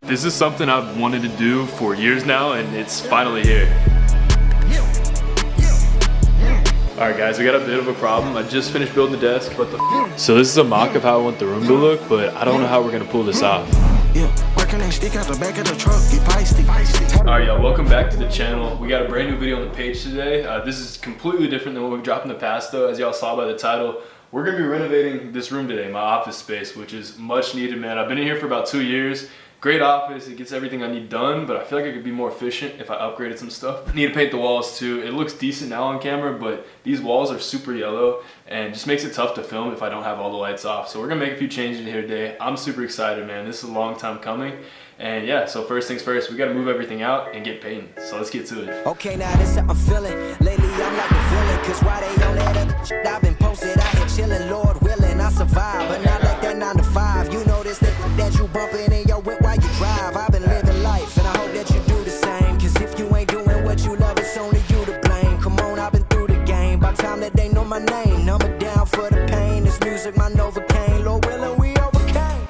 This is something I've wanted to do for years now, and it's finally here. Alright guys, we got a bit of a problem. I just finished building the desk, but so this is a mock of how I want the room to look, but I don't know how we're gonna pull this off. Alright y'all, welcome back to the channel. We got a brand new video on the page today. This is completely different than what we've dropped in the past though. As y'all saw by the title, we're gonna be renovating this room today, my office space, which is much needed, man. I've been in here for about 2 years. Great office, it gets everything I need done, but I feel like I could be more efficient if I upgraded some stuff. Need to paint the walls too. It looks decent now on camera, but these walls are super yellow and just makes it tough to film if I don't have all the lights off. So we're gonna make a few changes here today. I'm super excited, man. This is a long time coming. And yeah, so first things first, we gotta move everything out and get painting. So let's get to it. Okay, now this how I'm feeling. Lately I'm like the villain, cause why they on that other shit? I've been posted out here chilling, Lord willing, I survive. But not like that 9 to 5. You know this that you bumping in your whip while you drive. I've been living life, and I hope that you do the same. Cause if you ain't doing what you love, it's only you to blame. Come on, I've been through the game. By the time that they know my name, number down for the pain. This music, my Novocaine. Lord willing, we overcame.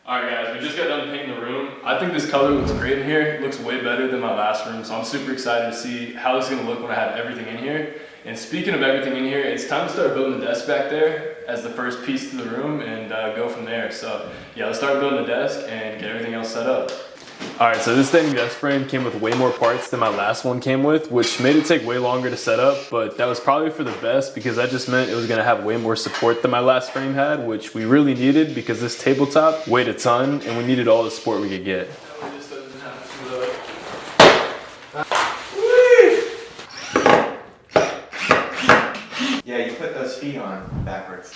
Alright guys, we just got done painting the room. I think this color looks great in here. It looks way better than my last room, so I'm super excited to see how this is gonna look when I have everything in here. And speaking of everything in here, it's time to start building the desk back there as the first piece to the room and go from there. So yeah, let's start building the desk and get everything else set up. Alright, so this standing desk frame came with way more parts than my last one came with, which made it take way longer to set up, but that was probably for the best because that just meant it was going to have way more support than my last frame had, which we really needed because this tabletop weighed a ton and we needed all the support we could get. Yeah, you put those feet on backwards.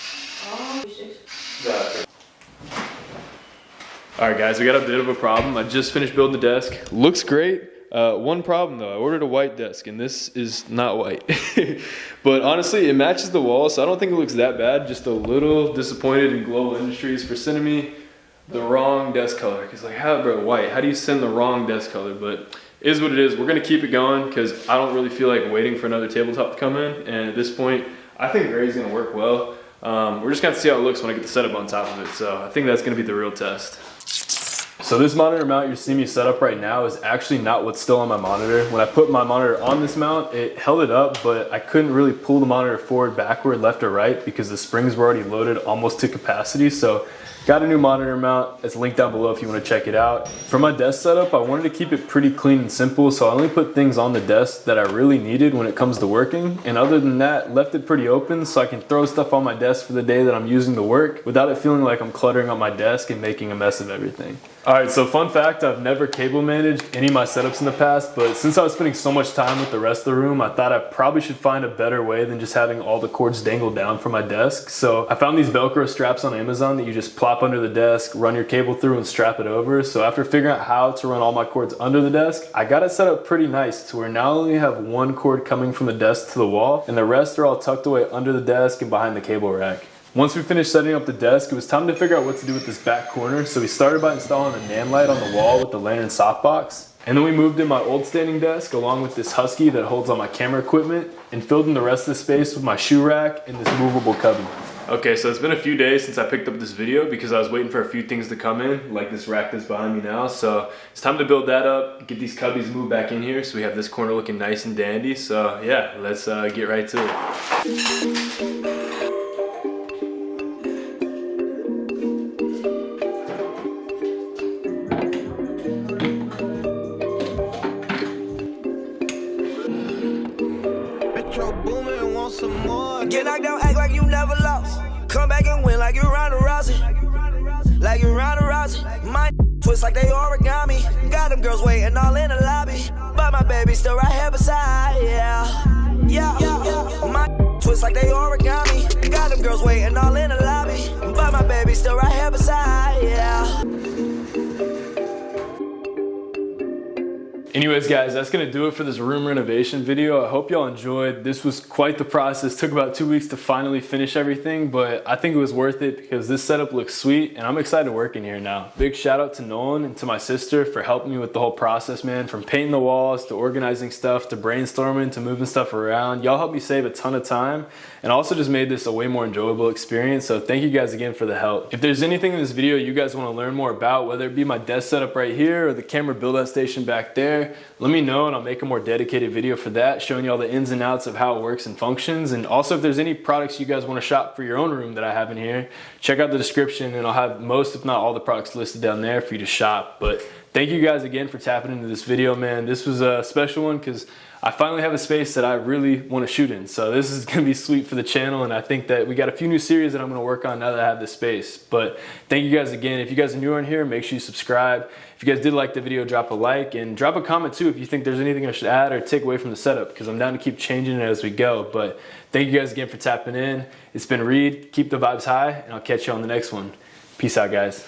Alright guys, we got a bit of a problem. I just finished building the desk. Looks great. One problem though, I ordered a white desk and this is not white. But honestly, it matches the wall, so I don't think it looks that bad. Just a little disappointed in Global Industries for sending me the wrong desk color. Cause like, how, bro, white, how do you send the wrong desk color? But it is what it is. We're gonna keep it going because I don't really feel like waiting for another tabletop to come in. And at this point, I think gray's gonna work well. We're just gonna see how it looks when I get the setup on top of it. So I think that's gonna be the real test. So this monitor mount you're seeing me set up right now is actually not what's still on my monitor. When I put my monitor on this mount, it held it up, but I couldn't really pull the monitor forward, backward, left or right because the springs were already loaded almost to capacity. So got a new monitor mount. It's linked down below if you want to check it out. For my desk setup, I wanted to keep it pretty clean and simple, so I only put things on the desk that I really needed when it comes to working. And other than that, left it pretty open so I can throw stuff on my desk for the day that I'm using to work without it feeling like I'm cluttering up my desk and making a mess of everything. Alright, so fun fact, I've never cable managed any of my setups in the past, but since I was spending so much time with the rest of the room, I thought I probably should find a better way than just having all the cords dangle down from my desk. So I found these Velcro straps on Amazon that you just plop under the desk, run your cable through and strap it over. So after figuring out how to run all my cords under the desk, I got it set up pretty nice to where now I only have one cord coming from the desk to the wall and the rest are all tucked away under the desk and behind the cable rack. Once we finished setting up the desk, it was time to figure out what to do with this back corner. So we started by installing a NAND light on the wall with the lantern softbox. And then we moved in my old standing desk along with this Husky that holds all my camera equipment and filled in the rest of the space with my shoe rack and this movable cubby. Okay, so it's been a few days since I picked up this video because I was waiting for a few things to come in, like this rack that's behind me now. So it's time to build that up, get these cubbies moved back in here so we have this corner looking nice and dandy. So yeah, let's get right to it. Get knocked down, act like you never lost. Come back and win like you Ronda Rousey. Like you Ronda Rousey. My twist like they origami. Got them girls waiting all in the lobby. But my baby still right here beside, yeah. Yeah. My twist like they origami. Got them girls waiting all in the lobby. But my baby still right here beside, yeah. Anyways guys, that's gonna do it for this room renovation video. I hope y'all enjoyed. This was quite the process. Took about 2 weeks to finally finish everything, but I think it was worth it because this setup looks sweet and I'm excited to work in here now. Big shout out to Nolan and to my sister for helping me with the whole process, man. From painting the walls to organizing stuff to brainstorming to moving stuff around. Y'all helped me save a ton of time and also just made this a way more enjoyable experience. So thank you guys again for the help. If there's anything in this video you guys want to learn more about, whether it be my desk setup right here or the camera build out station back there, let me know and I'll make a more dedicated video for that, showing you all the ins and outs of how it works and functions. And also if there's any products you guys want to shop for your own room that I have in here, check out the description and I'll have most, if not all, the products listed down there for you to shop. But thank you guys again for tapping into this video, man. This was a special one because I finally have a space that I really want to shoot in. So this is going to be sweet for the channel, and I think that we got a few new series that I'm going to work on now that I have this space. But thank you guys again. If you guys are new on here, make sure you subscribe. If you guys did like the video, drop a like and drop a comment too if you think there's anything I should add or take away from the setup, because I'm down to keep changing it as we go. But thank you guys again for tapping in. It's been Reid. Keep the vibes high, and I'll catch you on the next one. Peace out, guys.